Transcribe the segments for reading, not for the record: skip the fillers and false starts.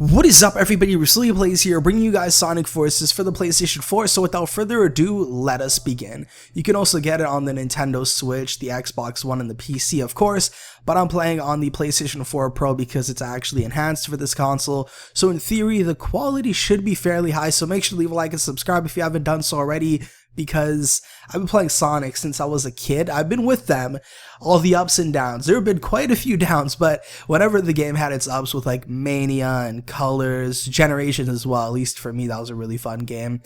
What is up, everybody? Ruslia Plays here, bringing you guys Sonic Forces for the PlayStation 4. So without further ado, let us begin. You can also get it on the Nintendo Switch, the Xbox One, and the PC, of course, but I'm playing on the PlayStation 4 Pro because it's actually enhanced for this console. So in theory, the quality should be fairly high, so make sure to leave a like and subscribe if you haven't done so already, because I've been playing Sonic since I was a kid. I've been with them, all the ups and downs. There have been quite a few downs, but whenever the game had its ups with like Mania and Colors, Generations as well, at least for me, that was a really fun game.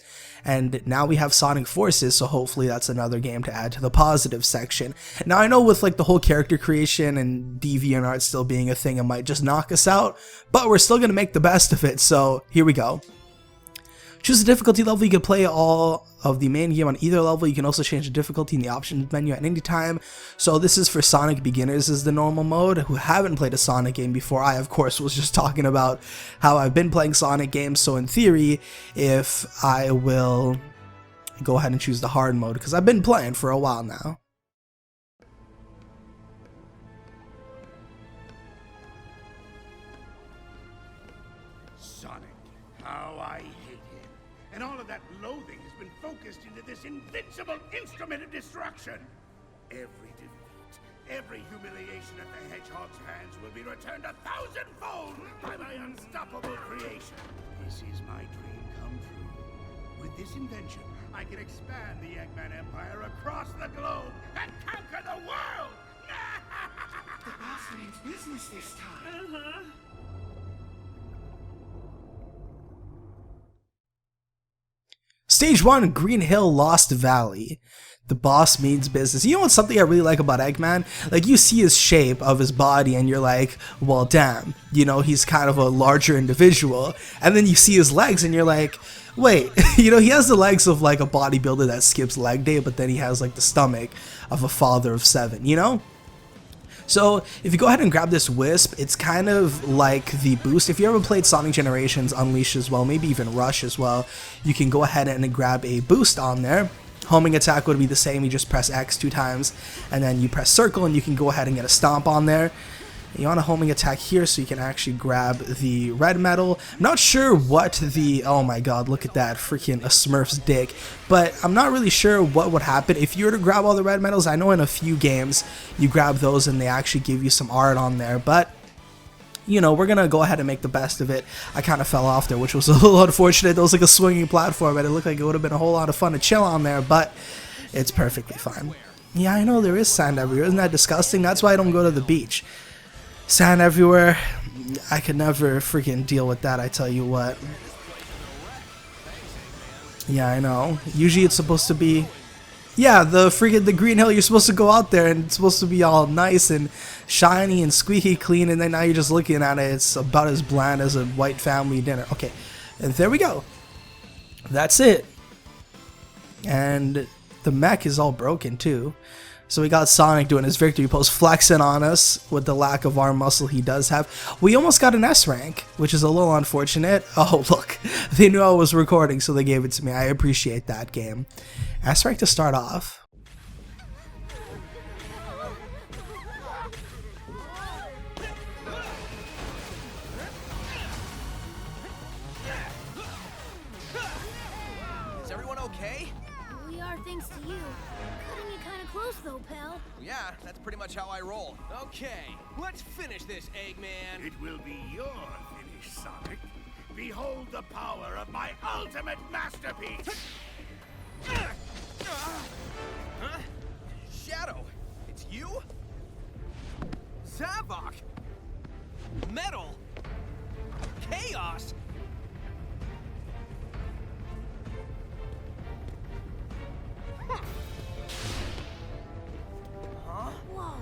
And now we have Sonic Forces, so hopefully that's another game to add to the positive section. Now I know with like the whole character creation and DeviantArt still being a thing, it might just knock us out, but we're still going to make the best of it, so here we go. Choose the difficulty level. You can play all of the main game on either level. You can also change the difficulty in the options menu at any time. So this is for Sonic beginners, is the normal mode, who haven't played a Sonic game before. I, of course, was just talking about how I've been playing Sonic games. So in theory, if I will go ahead and choose the hard mode, because I've been playing for a while now. Sonic, how I hate him. And all of that loathing has been focused into this invincible instrument of destruction. Every defeat, every humiliation at the Hedgehog's hands will be returned 1,000-fold by my unstoppable creation. This is my dream come true. With this invention, I can expand the Eggman Empire across the globe and conquer the world! The boss means business this time. Stage 1, Green Hill Lost Valley. The boss means business. You know what's something I really like about Eggman? Like, you see his shape of his body and you're like, well, damn, you know, he's kind of a larger individual. And then you see his legs and you're like, wait, you know, he has the legs of like a bodybuilder that skips leg day, but then he has like the stomach of a father of 7, you know? So if you go ahead and grab this Wisp, it's kind of like the boost. If you ever played Sonic Generations, Unleashed as well, maybe even Rush as well, you can go ahead and grab a boost on there. Homing attack would be the same. You just press X 2 times and then you press circle and you can go ahead and get a stomp on there. You want a homing attack here so you can actually grab the red medal. I'm not sure what the, oh my god, look at that, freaking a Smurf's dick. But I'm not really sure what would happen if you were to grab all the red medals. I know in a few games you grab those and they actually give you some art on there, but you know, we're gonna go ahead and make the best of it. I kind of fell off there, which was a little unfortunate. There was like a swinging platform and it looked like it would have been a whole lot of fun to chill on there, but it's perfectly fine. Yeah, I know there is sand everywhere. Isn't that disgusting? That's why I don't go to the beach. Sand everywhere. I could never freaking deal with that, I tell you what. Yeah, I know. Usually it's supposed to be, yeah, the Green Hill, you're supposed to go out there and it's supposed to be all nice and shiny and squeaky clean, and then now you're just looking at it, it's about as bland as a white family dinner. Okay, and there we go. That's it. And the mech is all broken too. So we got Sonic doing his victory pose, flexing on us with the lack of arm muscle he does have. We almost got an S rank, which is a little unfortunate. Oh, look, they knew I was recording, so they gave it to me. I appreciate that, game. S rank to start off. Is everyone okay? We are, thanks to you. Cutting it kind of close, though, pal. Yeah, that's pretty much how I roll. Okay, let's finish this, Eggman. It will be your finish, Sonic. Behold the power of my ultimate masterpiece! Huh? Shadow, it's you? Zavok! Metal! Chaos! Huh? Whoa,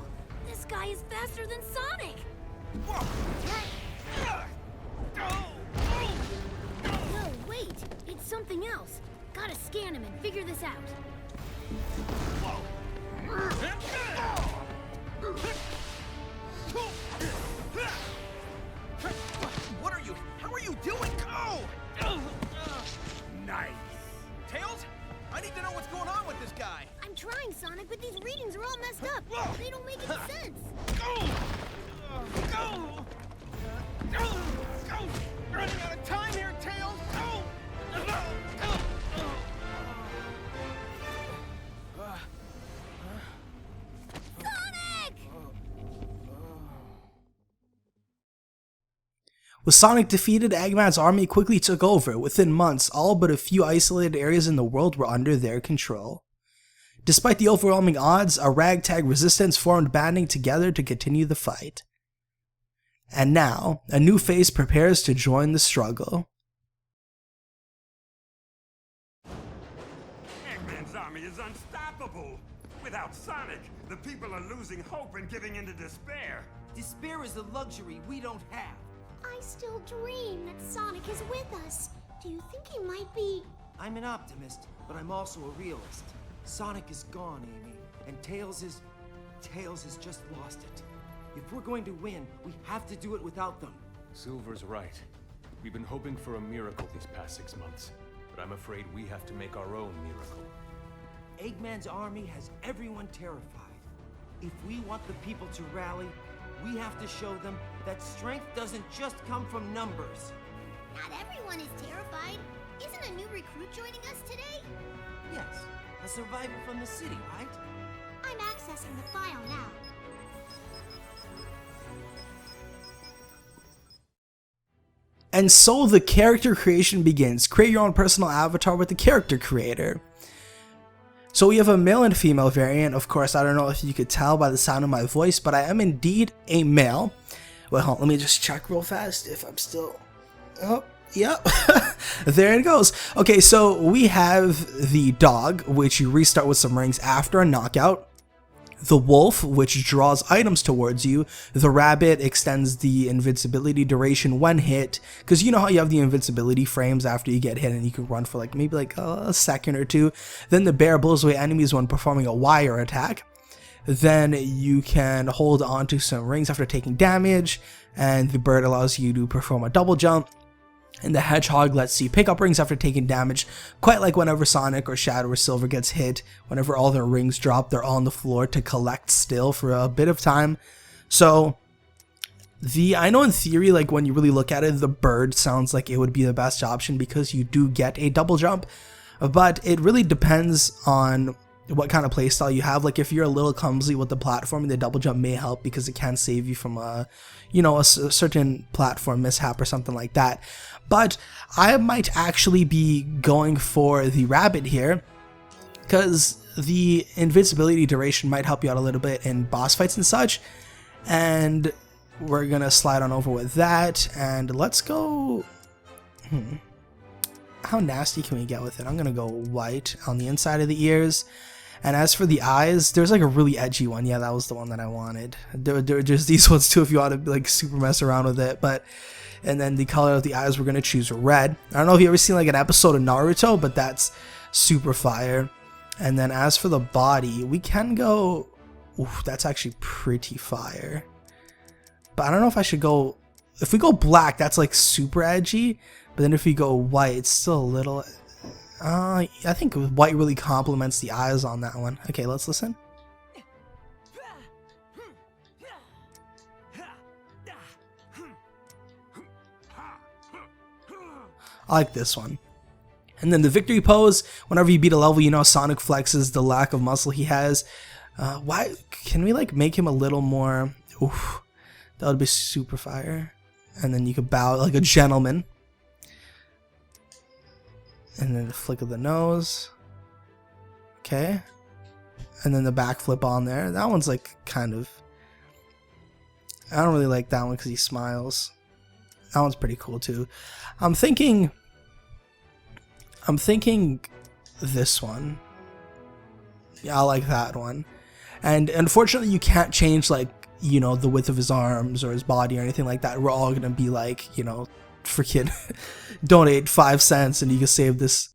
this guy is faster than Sonic! Whoa. No, wait, it's something else. Gotta scan him and figure this out. What are you? How are you doing? Go! Nice. Tails? I need to know what's going on with this guy. I'm trying, Sonic, but these readings are all messed up. They don't make any sense. Go! Go! running out of time here, Tails! Oh! Sonic! With Sonic defeated, Eggman's army quickly took over. Within months, all but a few isolated areas in the world were under their control. Despite the overwhelming odds, a ragtag resistance formed, banding together to continue the fight. And now, a new phase prepares to join the struggle. Eggman's army is unstoppable. Without Sonic, the people are losing hope and giving into despair. Despair is a luxury we don't have. I still dream that Sonic is with us. Do you think he might be... I'm an optimist, but I'm also a realist. Sonic is gone, Amy, and Tails has just lost it. If we're going to win, we have to do it without them. Silver's right. We've been hoping for a miracle these past 6 months, but I'm afraid we have to make our own miracle. Eggman's army has everyone terrified. If we want the people to rally, we have to show them that strength doesn't just come from numbers. Not everyone is terrified. Isn't a new recruit joining us today? Yes, a survivor from the city, right? I'm accessing the file now. And so the character creation begins. Create your own personal avatar with the character creator. So we have a male and female variant. Of course, I don't know if you could tell by the sound of my voice, but I am indeed a male. Wait, hold on, let me just check real fast if I'm still... Oh, yep. There it goes. Okay, so we have the dog, which you restart with some rings after a knockout. The wolf, which draws items towards you. The rabbit extends the invincibility duration when hit, because you know how you have the invincibility frames after you get hit and you can run for maybe a second or two. Then the bear blows away enemies when performing a wire attack. Then you can hold on to some rings after taking damage, and the bird allows you to perform a double jump. And the hedgehog lets you pick up rings after taking damage, quite like whenever Sonic or Shadow or Silver gets hit. Whenever all their rings drop, they're on the floor to collect still for a bit of time. So, I know in theory, when you really look at it, the bird sounds like it would be the best option because you do get a double jump. But it really depends on what kind of playstyle you have. If you're a little clumsy with the platform, the double jump may help because it can save you from a certain platform mishap or something like that. But I might actually be going for the rabbit here because the invincibility duration might help you out a little bit in boss fights and such. And we're gonna slide on over with that, and let's go... How nasty can we get with it? I'm gonna go white on the inside of the ears. And as for the eyes, there's a really edgy one. Yeah, that was the one that I wanted. There's these ones too if you want to super mess around with it. And then the color of the eyes, we're gonna choose red. I don't know if you ever seen an episode of Naruto, but that's super fire. And then as for the body, we can go... Oof, that's actually pretty fire. But I don't know if I should go... If we go black, that's super edgy. But then if we go white, it's still a little... I think white really complements the eyes on that one. Okay, let's listen. I like this one. And then the victory pose, whenever you beat a level, Sonic flexes the lack of muscle he has. Why can we make him a little more... Oof, that would be super fire. And then you could bow like a gentleman. And then the flick of the nose. Okay. And then the backflip on there. That one's kind of... I don't really like that one because he smiles. That one's pretty cool too. I'm thinking this one. Yeah, I like that one. And unfortunately you can't change the width of his arms or his body or anything like that. We're all gonna be freaking donate 5 cents and you can save this.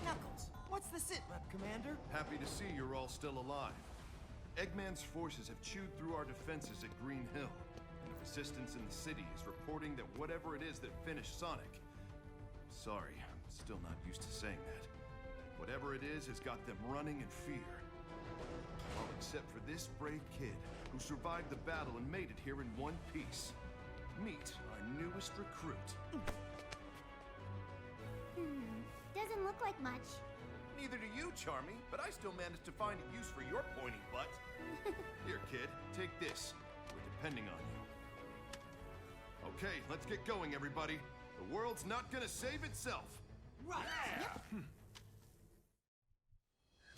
Knuckles, what's the sit rep, Commander? Happy to see you're all still alive. Eggman's forces have chewed through our defenses at Green Hill, and the resistance in the city is reporting that whatever it is that finished Sonic... Sorry, I'm still not used to saying that. Whatever it is has got them running in fear. All except for this brave kid who survived the battle and made it here in one piece. Meet our newest recruit. Doesn't look like much. Neither do you, Charmy, but I still managed to find a use for your pointy butt. Here, kid, take this. We're depending on you. Okay, let's get going, everybody. The world's not gonna save itself.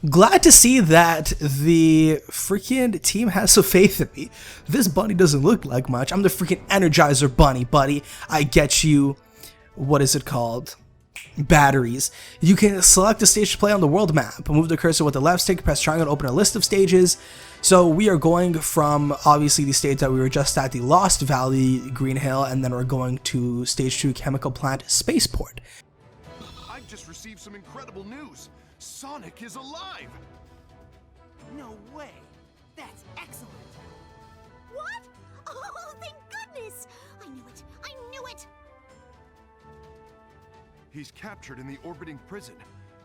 Glad to see that the freaking team has some faith in me. This bunny doesn't look like much. I'm the freaking Energizer Bunny, buddy. I get you. What is it called? Batteries. You can select a stage to play on the world map. Move the cursor with the left stick, press triangle to open a list of stages. So we are going from obviously the stage that we were just at, the Lost Valley, Green Hill, and then we're going to stage 2, Chemical Plant, Spaceport. I've just received some incredible news. Sonic is alive! No way! That's excellent! What? Oh, thank goodness! I knew it! I knew it! He's captured in the orbiting prison.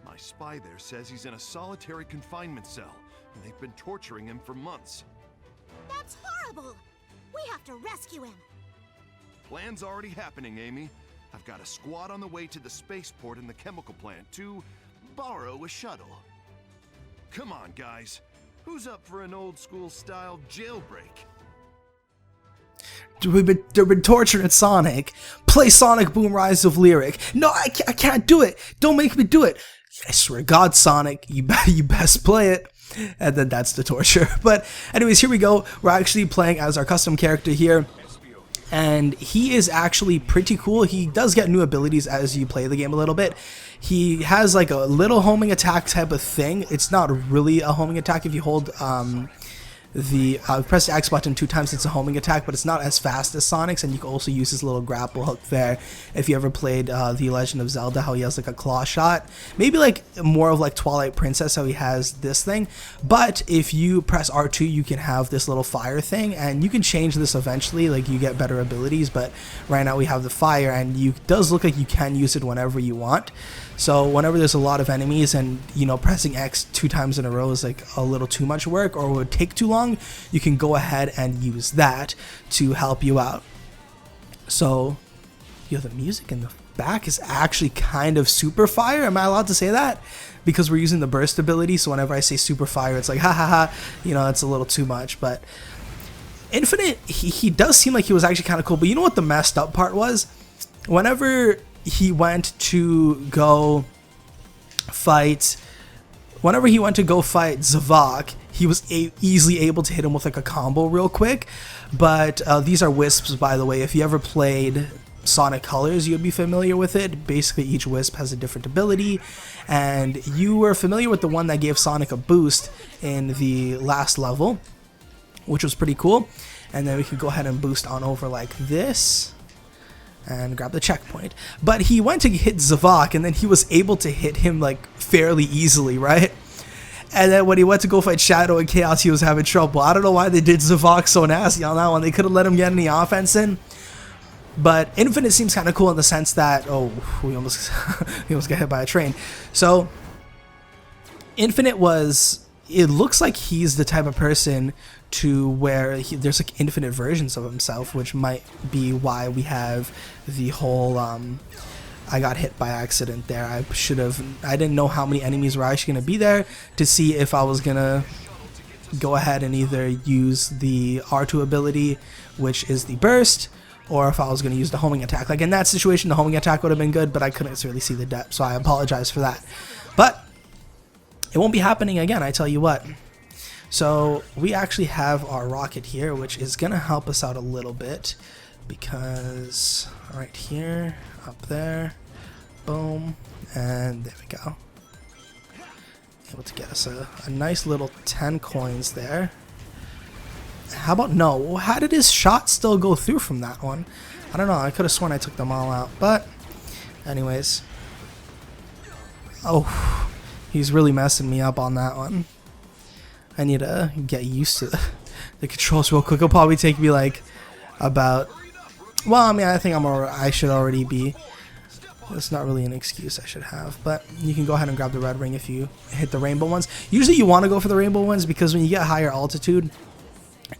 My spy there says he's in a solitary confinement cell, and they've been torturing him for months. That's horrible! We have to rescue him! Plan's already happening, Amy. I've got a squad on the way to the spaceport and the chemical plant to borrow a shuttle. Come on, guys. Who's up for an old-school style jailbreak? They've been torturing Sonic. Play Sonic Boom Rise of Lyric. No, I can't do it. Don't make me do it. I swear to God, Sonic, you best play it. And then that's the torture. But anyways, here we go. We're actually playing as our custom character here. And he is actually pretty cool. He does get new abilities as you play the game a little bit. He has like a little homing attack type of thing. It's not really a homing attack if you hold press the X button 2 times, it's a homing attack, but it's not as fast as Sonic's, and you can also use his little grapple hook there. If you ever played The Legend of Zelda, how he has like a claw shot, maybe like more of like Twilight Princess, how he has this thing. But if you press R2, you can have this little fire thing, and you can change this eventually, like you get better abilities, but right now we have the fire, and it does look like you can use it whenever you want. So whenever there's a lot of enemies and, you know, pressing X 2 times in a row is like a little too much work or would take too long, you can go ahead and use that to help you out. So, yo, the music in the back is actually kind of super fire. Am I allowed to say that? Because we're using the burst ability, so whenever I say super fire, it's like, ha ha ha, you know, it's a little too much. But Infinite, he does seem like he was actually kind of cool. But you know what the messed up part was? Whenever he went to go fight Zavok, he was easily able to hit him with like a combo real quick. But these are wisps, by the way. If you ever played Sonic Colors, you'd be familiar with it. Basically, each wisp has a different ability, and you were familiar with the one that gave Sonic a boost in the last level, which was pretty cool. And then we could go ahead and boost on over like this and grab the checkpoint. But he went to hit Zavok, and then he was able to hit him like fairly easily, right? And then when he went to go fight Shadow and Chaos, he was having trouble. I don't know why they did Zavok so nasty on that one. They could have let him get any offense in. But Infinite seems kind of cool in the sense that, oh, we almost got hit by a train. So Infinite it looks like he's the type of person to where there's like infinite versions of himself, which might be why we have the whole I got hit by accident there. I didn't know how many enemies were actually going to be there to see if I was going to go ahead and either use the R2 ability, which is the burst, or if I was going to use the homing attack. Like in that situation, the homing attack would have been good, but I couldn't really see the depth, so I apologize for that. But it won't be happening again, I tell you what. So we actually have our rocket here, which is going to help us out a little bit, because right here, up there, boom, and there we go. Able to get us a nice little 10 coins there. How about no? How did his shot still go through from that one? I don't know. I could have sworn I took them all out, but anyways. Oh, he's really messing me up on that one. I need to get used to the controls real quick. It'll probably take me like about, well, I mean, I think I should already be. That's not really an excuse I should have, but you can go ahead and grab the red ring if you hit the rainbow ones. Usually you want to go for the rainbow ones because when you get higher altitude,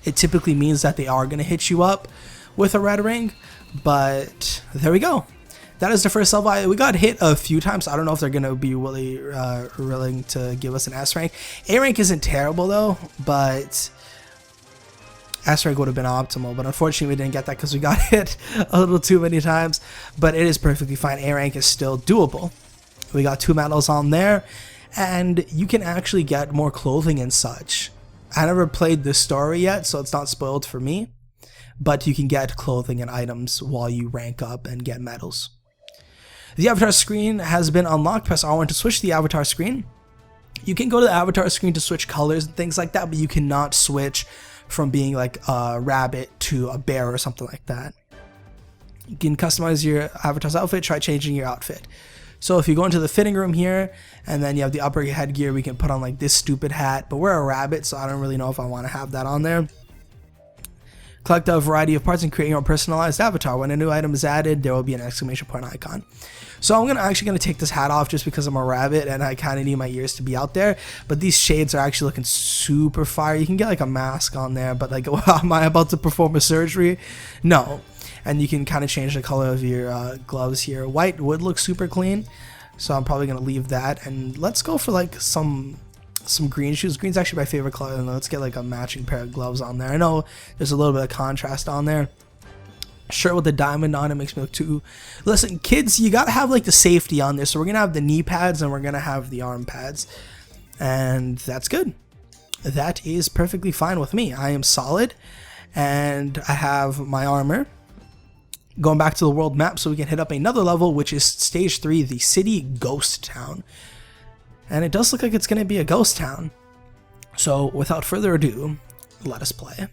it typically means that they are going to hit you up with a red ring. But there we go. That is the first level. We got hit a few times. I don't know if they're going to be really willing to give us an S rank. A rank isn't terrible though, but S rank would have been optimal. But unfortunately we didn't get that because we got hit a little too many times. But it is perfectly fine. A rank is still doable. We got 2 medals on there, and you can actually get more clothing and such. I never played this story yet, so it's not spoiled for me. But you can get clothing and items while you rank up and get medals. The avatar screen has been unlocked. Press R1 to switch the avatar screen. You can go to the avatar screen to switch colors and things like that, but you cannot switch from being like a rabbit to a bear or something like that. You can customize your avatar's outfit. Try changing your outfit. So if you go into the fitting room here, and then you have the upper headgear, we can put on like this stupid hat, but we're a rabbit, so I don't really know if I want to have that on there. Collect a variety of parts and create your own personalized avatar. When a new item is added, there will be an exclamation point icon. So I'm actually gonna take this hat off just because I'm a rabbit and I kind of need my ears to be out there. But these shades are actually looking super fire. You can get like a mask on there, but like, am I about to perform a surgery? No. And you can kind of change the color of your gloves here. White would look super clean, so I'm probably gonna leave that. And let's go for like some green shoes. Green's actually my favorite color, and let's get like a matching pair of gloves on there. I know there's a little bit of contrast on there. Shirt with a diamond on it makes me look too... Listen, kids, you gotta have like the safety on this. So we're gonna have the knee pads and we're gonna have the arm pads, and that's good. That is perfectly fine with me. I am solid, and I have my armor. Going back to the world map so we can hit up another level, which is stage 3, the city ghost town. And it does look like it's going to be a ghost town. So without further ado, let us play. That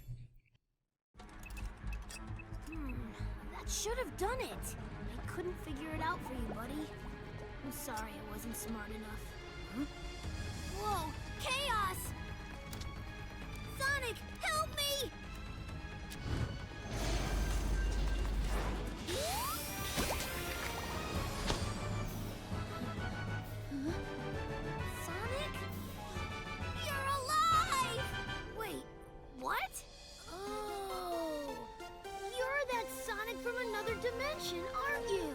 should have done it. I couldn't figure it out for you, buddy. I'm sorry I wasn't smart enough. Huh? Whoa, chaos! Sonic, help me! Sonic? You're alive! Wait, what? Oh, you're that Sonic from another dimension, aren't you?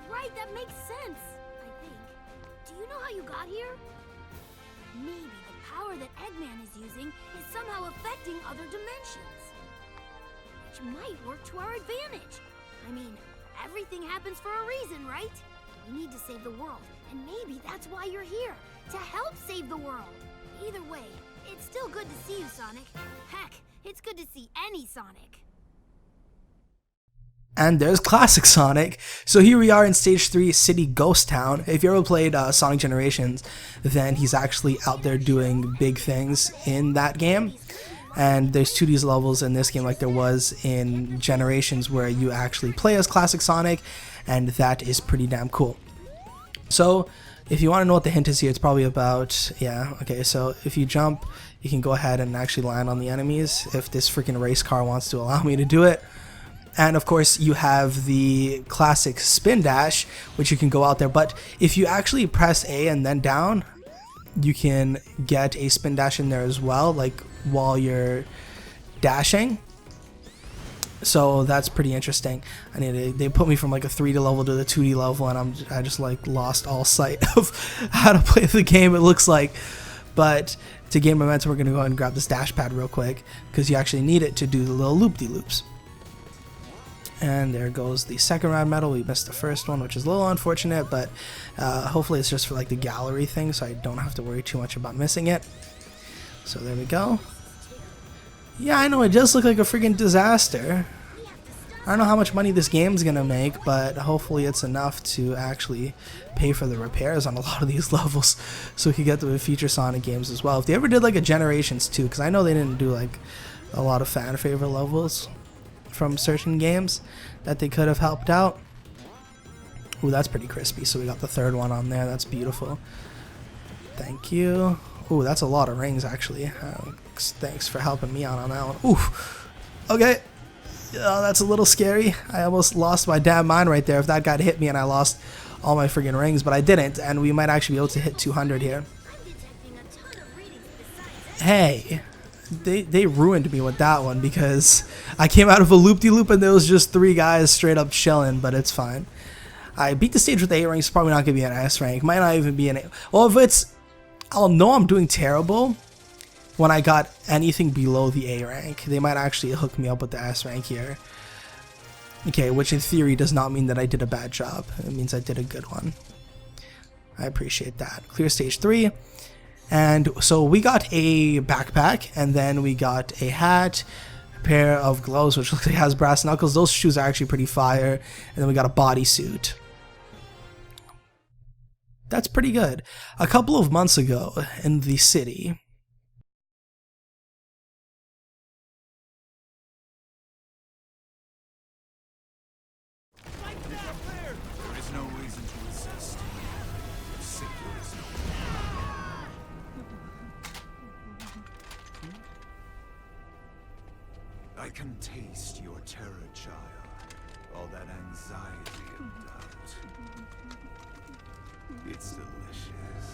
Right, that makes sense, I think. Do you know how you got here? Maybe the power that Eggman is using is somehow affecting other dimensions. Which might work to our advantage. I mean, everything happens for a reason, right? We need to save the world, and maybe that's why you're here, to help save the world. Either way, it's still good to see you, Sonic. Heck, it's good to see any Sonic. And there's classic Sonic. So here we are in stage 3, City Ghost Town. If you ever played Sonic Generations, then he's actually out there doing big things in that game. And there's 2D levels in this game like there was in Generations where you actually play as classic Sonic, and that is pretty damn cool. So if you want to know what the hint is here, it's probably about, yeah, okay, so if you jump, you can go ahead and actually land on the enemies if this freaking race car wants to allow me to do it. And of course you have the classic spin dash, which you can go out there, but if you actually press A and then down, you can get a spin dash in there as well, like while you're dashing. So that's pretty interesting. They put me from like a 3D level to the 2D level, and I just like lost all sight of how to play the game, it looks like. But to gain momentum, we're gonna go ahead and grab this dash pad real quick, because you actually need it to do the little loop-de-loops. And there goes the second round medal. We missed the first one, which is a little unfortunate, but hopefully it's just for like the gallery thing, so I don't have to worry too much about missing it. So there we go. Yeah, I know, it does look like a freaking disaster. I don't know how much money this game's gonna make, but hopefully it's enough to actually pay for the repairs on a lot of these levels, so we can get to the future Sonic games as well. If they ever did like a Generations 2, because I know they didn't do like a lot of fan favorite levels from certain games that they could have helped out. Ooh, that's pretty crispy. So we got the third one on there. That's beautiful. Thank you. Ooh, that's a lot of rings actually. Thanks for helping me out on that one. Ooh, okay. That's a little scary. I almost lost my damn mind right there if that guy hit me and I lost all my friggin' rings, but I didn't, and we might actually be able to hit 200 here. Hey, they ruined me with that one because I came out of a loop-de-loop and there was just 3 guys straight up chilling, but it's fine. I beat the stage with 8 ranks, probably not gonna be an S rank, might not even be an 8. Well, if it's, I'll know I'm doing terrible when I got anything below the A rank. They might actually hook me up with the S rank here. Okay, which in theory does not mean that I did a bad job. It means I did a good one. I appreciate that. Clear stage 3. And so we got a backpack, and then we got a hat, a pair of gloves, which looks like it has brass knuckles. Those shoes are actually pretty fire. And then we got a bodysuit. That's pretty good. A couple of months ago in the city, I can taste your terror, child. All that anxiety and doubt. It's delicious.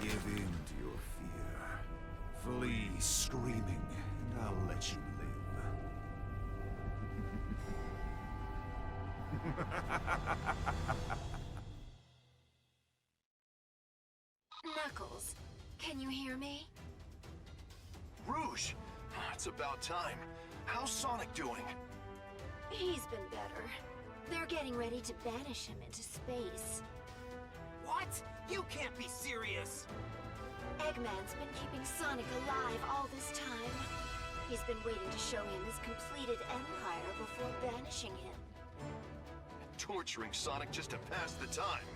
Give in to your fear. Flee screaming, and I'll let you live. Knuckles, can you hear me? Rouge! It's about time. How's Sonic doing? He's been better. They're getting ready to banish him into space. What? You can't be serious! Eggman's been keeping Sonic alive all this time. He's been waiting to show him his completed empire before banishing him. Torturing Sonic just to pass the time.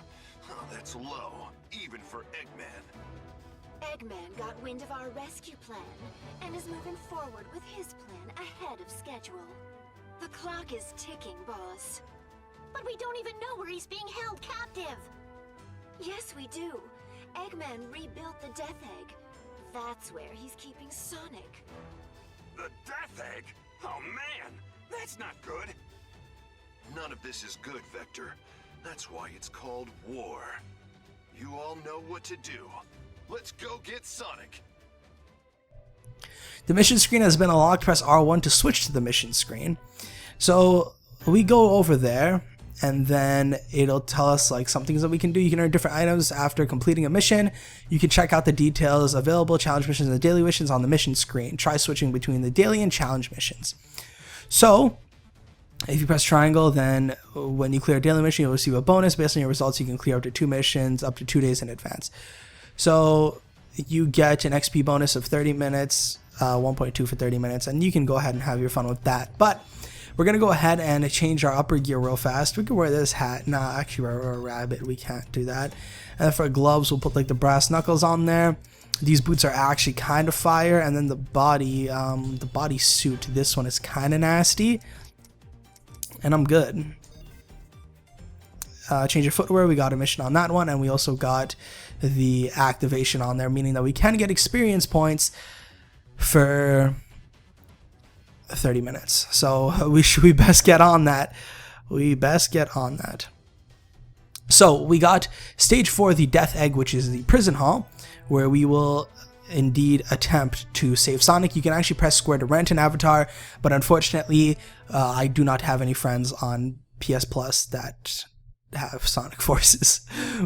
Oh, that's low, even for Eggman. Eggman got wind of our rescue plan and is moving forward with his plan ahead of schedule. The clock is ticking, boss. But we don't even know where he's being held captive. Yes, we do. Eggman rebuilt the Death Egg. That's where he's keeping Sonic. The Death Egg? Oh man, that's not good. None of this is good, Vector. That's why it's called war. You all know what to do. Let's go get Sonic. the mission screen has been unlocked. Press R1 to switch to the mission screen. So we go over there, and then it'll tell us like some things that we can do. You can earn different items after completing a mission. You can check out the details, available challenge missions and the daily missions on the mission screen. Try switching between the daily and challenge missions. So if you press triangle, then when you clear a daily mission, you'll receive a bonus. Based on your results, you can clear up to 2 missions up to 2 days in advance. So you get an XP bonus of 30 minutes, 1.2 for 30 minutes, and you can go ahead and have your fun with that. But we're going to go ahead and change our upper gear real fast. We can wear this hat. Nah, actually, we're a rabbit. We can't do that. And then for gloves, we'll put like the brass knuckles on there. These boots are actually kind of fire. And then the body suit, this one is kind of nasty. And I'm good. Change your footwear. We got a mission on that one. And we also got the activation on there, meaning that we can get experience points for 30 minutes. So we best get on that. So we got stage 4, the Death Egg, which is the prison hall, where we will indeed attempt to save Sonic. You can actually press square to rent an avatar, but unfortunately I do not have any friends on PS Plus that have Sonic forces,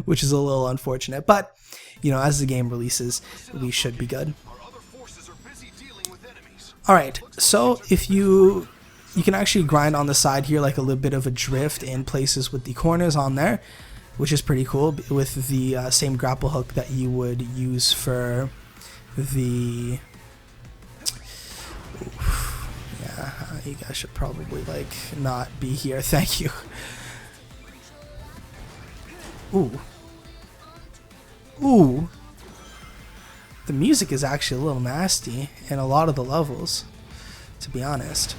which is a little unfortunate, but you know, as the game releases, we should be good. Alright, so if you can actually grind on the side here like a little bit of a drift in places with the corners on there, which is pretty cool, with the same grapple hook that you would use for the... Yeah, you guys should probably like not be here. Thank you. Ooh. The music is actually a little nasty in a lot of the levels, to be honest.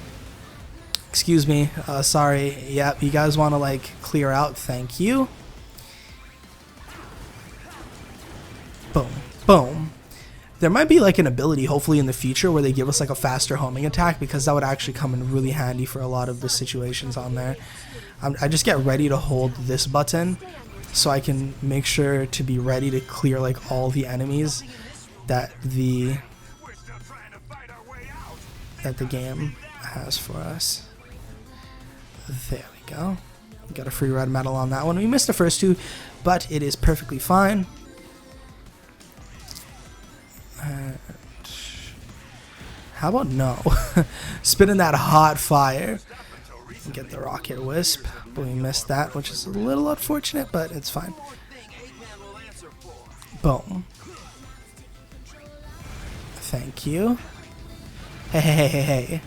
Excuse me, sorry. Yep, you guys want to like clear out? Thank you. Boom, boom. There might be like an ability, hopefully in the future, where they give us like a faster homing attack, because that would actually come in really handy for a lot of the situations on there. I just get ready to hold this button so I can make sure to be ready to clear like all the enemies that the that the game has for us. There we go. We got a free red medal on that one. We missed the first two, but it is perfectly fine. How about no? Spinning that hot fire. Get the rocket wisp, but we missed that, which is a little unfortunate, but it's fine. Boom. Thank you. Hey.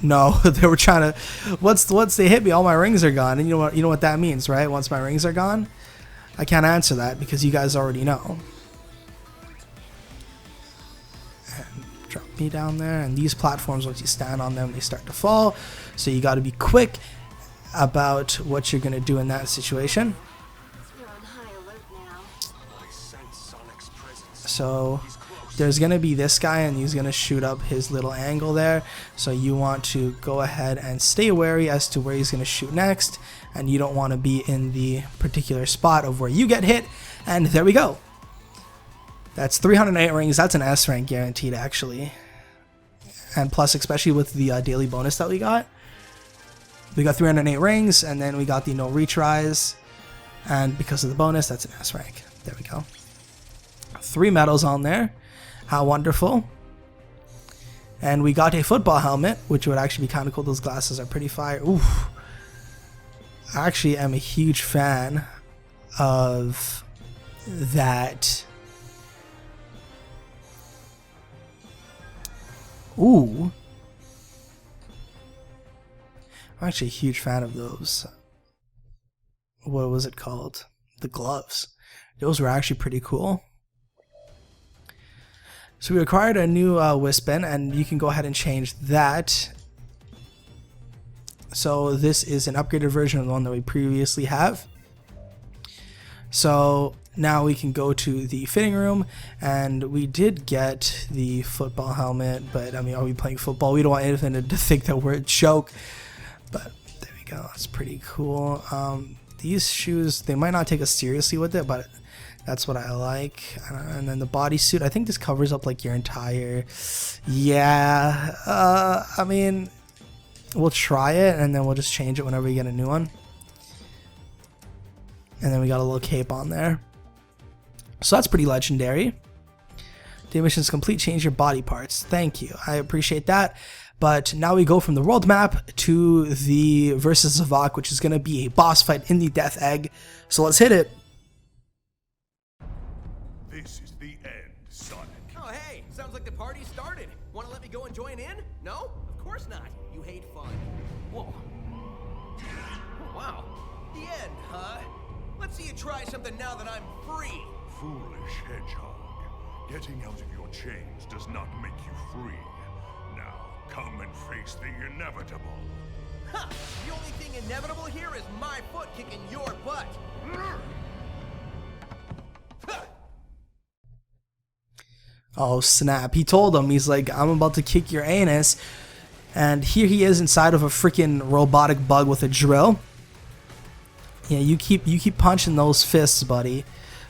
No, they were trying to. Once they hit me, all my rings are gone, and you know what that means, right? Once my rings are gone, I can't answer that because you guys already know. And drop me down there, and these platforms, once you stand on them, they start to fall. So you got to be quick about what you're gonna do in that situation. You're on high alert now. I sense Sonic's presence. So there's gonna be this guy, and he's gonna shoot up his little angle there. So you want to go ahead and stay wary as to where he's gonna shoot next, and you don't want to be in the particular spot of where you get hit. And there we go. That's 308 rings. That's an S rank guaranteed, actually. And plus, especially with the daily bonus that we got 308 rings, and then we got the no retries, and because of the bonus, that's an S rank. There we go. 3 medals on there. How wonderful. And we got a football helmet, which would actually be kind of cool. Those glasses are pretty fire. Oof. I actually am a huge fan of that. Ooh. I'm actually a huge fan of those. What was it called? The gloves. Those were actually pretty cool. So we acquired a new Wispin, and you can go ahead and change that. So this is an upgraded version of the one that we previously have. So now we can go to the fitting room, and we did get the football helmet, but I mean, are we playing football? We don't want anything to think that we're a joke. But there we go. That's pretty cool. These shoes, they might not take us seriously with it, but that's what I like. And then the bodysuit, I think this covers up like your entire. Yeah. I mean, we'll try it, and then we'll just change it whenever we get a new one. And then we got a little cape on there. So that's pretty legendary. The mission's complete. Change your body parts. Thank you. I appreciate that. But now we go from the world map to the versus Zavok, which is going to be a boss fight in the Death Egg. So let's hit it. This is the end, Sonic. Oh, hey, sounds like the party started. Want to let me go and join in? No? Of course not. You hate fun. Whoa. Oh, wow. The end, huh? Let's see you try something now that I'm free. Foolish hedgehog. Getting out of your chains does not make you free. Now, come and face the inevitable. Ha! The only thing inevitable here is my foot kicking your butt. Oh snap, he told him, he's like, I'm about to kick your anus. And here he is inside of a freaking robotic bug with a drill. Yeah, you keep punching those fists, buddy.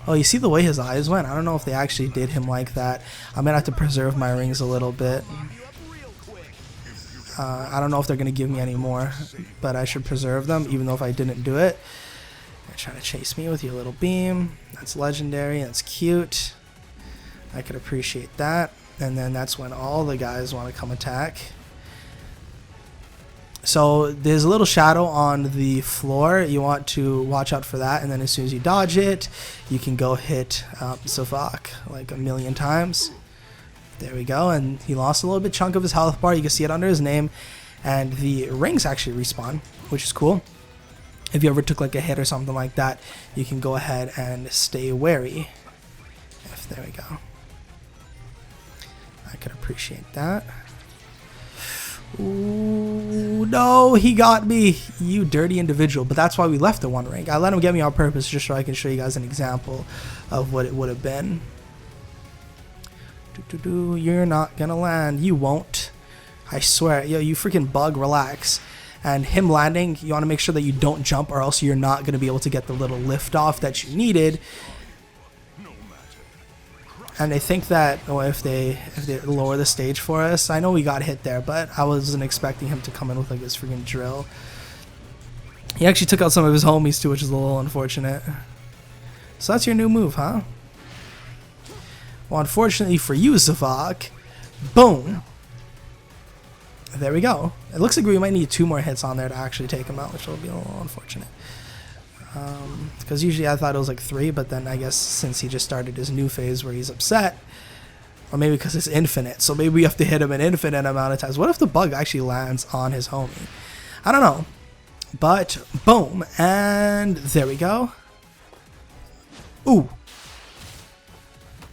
Oh, you see the way his eyes went? I don't know if they actually did him like that. I'm gonna have to preserve my rings a little bit. I don't know if they're gonna give me any more, but I should preserve them, even though if I didn't do it. You're trying to chase me with your little beam. That's legendary. That's cute. I could appreciate that. And then that's when all the guys want to come attack. So there's a little shadow on the floor. You want to watch out for that. And then as soon as you dodge it, you can go hit Zavok like a million times. There we go. And he lost a little bit chunk of his health bar. You can see it under his name. And the rings actually respawn, which is cool. If you ever took like a hit or something like that, you can go ahead and stay wary. There we go. I could appreciate that. Ooh, no, he got me, you dirty individual. But that's why we left the one ring. I let him get me on purpose just so I can show you guys an example of what it would have been. You're not gonna land. You won't. I swear. Yo, you freaking bug, relax. And him landing, you want to make sure that you don't jump, or else you're not going to be able to get the little lift off that you needed. And I think that if they lower the stage for us, I know we got hit there, but I wasn't expecting him to come in with like this freaking drill. He actually took out some of his homies too, which is a little unfortunate. So that's your new move, huh? Well, unfortunately for you, Zavok, boom. There we go. It looks like we might need 2 more hits on there to actually take him out, which will be a little unfortunate. Because usually I thought it was like 3, but then I guess since he just started his new phase where he's upset, or maybe because it's infinite, so maybe we have to hit him an infinite amount of times. What if the bug actually lands on his homie? I don't know. But boom, and there we go. Ooh.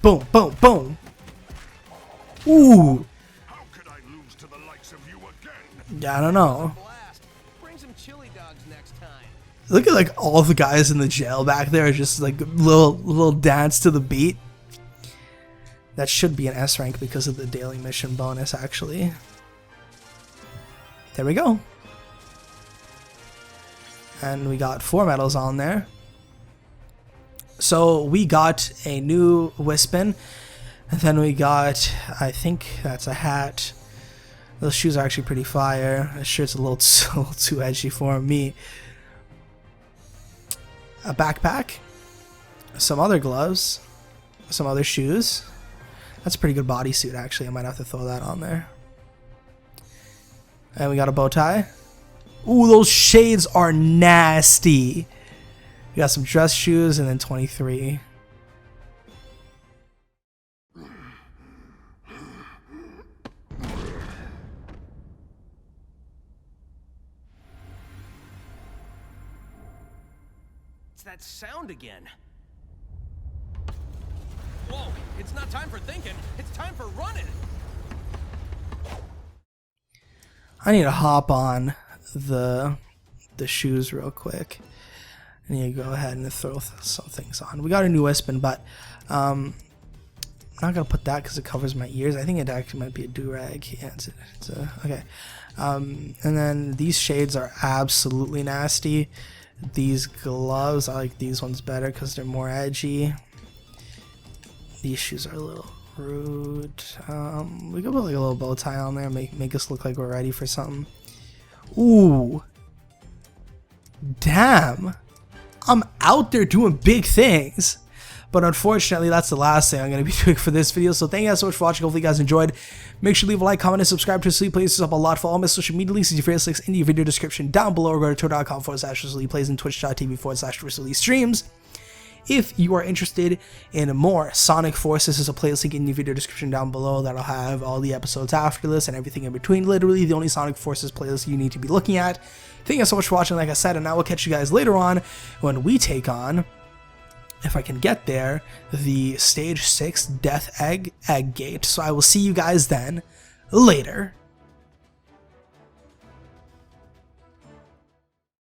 Boom, boom, boom. Ooh. How could I lose to the likes of you again? Yeah, I don't know. Blast. Bring some chili dogs next time. Look at like all the guys in the jail back there, just like little dance to the beat. That should be an S rank because of the daily mission bonus, actually. There we go. And we got 4 medals on there. So we got a new Wispin. And then we got, I think that's a hat. Those shoes are actually pretty fire. That shirt's a little too edgy for me. A backpack. Some other gloves. Some other shoes. That's a pretty good bodysuit, actually. I might have to throw that on there. And we got a bow tie. Ooh, those shades are nasty. We got some dress shoes and then 23. It's that sound again. Whoa, it's not time for thinking. It's time for running. I need to hop on the shoes real quick. I need to go ahead and throw some things on. We got a new Wispin, but I'm not gonna put that because it covers my ears. I think it actually might be a do-rag. Yeah, it's a okay. And then these shades are absolutely nasty. These gloves, I like these ones better because they're more edgy. These shoes are a little rude. We could put like a little bow tie on there, make us look like we're ready for something. Ooh, damn! I'm out there doing big things. But unfortunately, that's the last thing I'm going to be doing for this video. So thank you guys so much for watching. Hopefully you guys enjoyed. Make sure to leave a like, comment, and subscribe to Sleep Plays. This up a lot for all my social media links and your favorite links in the video description down below. Or go to twitter.com/Plays and twitch.tv/Sleep Streams. If you are interested in more Sonic Forces, there's a playlist link in the video description down below that'll have all the episodes after this and everything in between. Literally the only Sonic Forces playlist you need to be looking at. Thank you guys so much for watching, like I said, and I will catch you guys later on when we take on, if I can get there, the Stage 6 Death Egg Gate. So I will see you guys then. Later.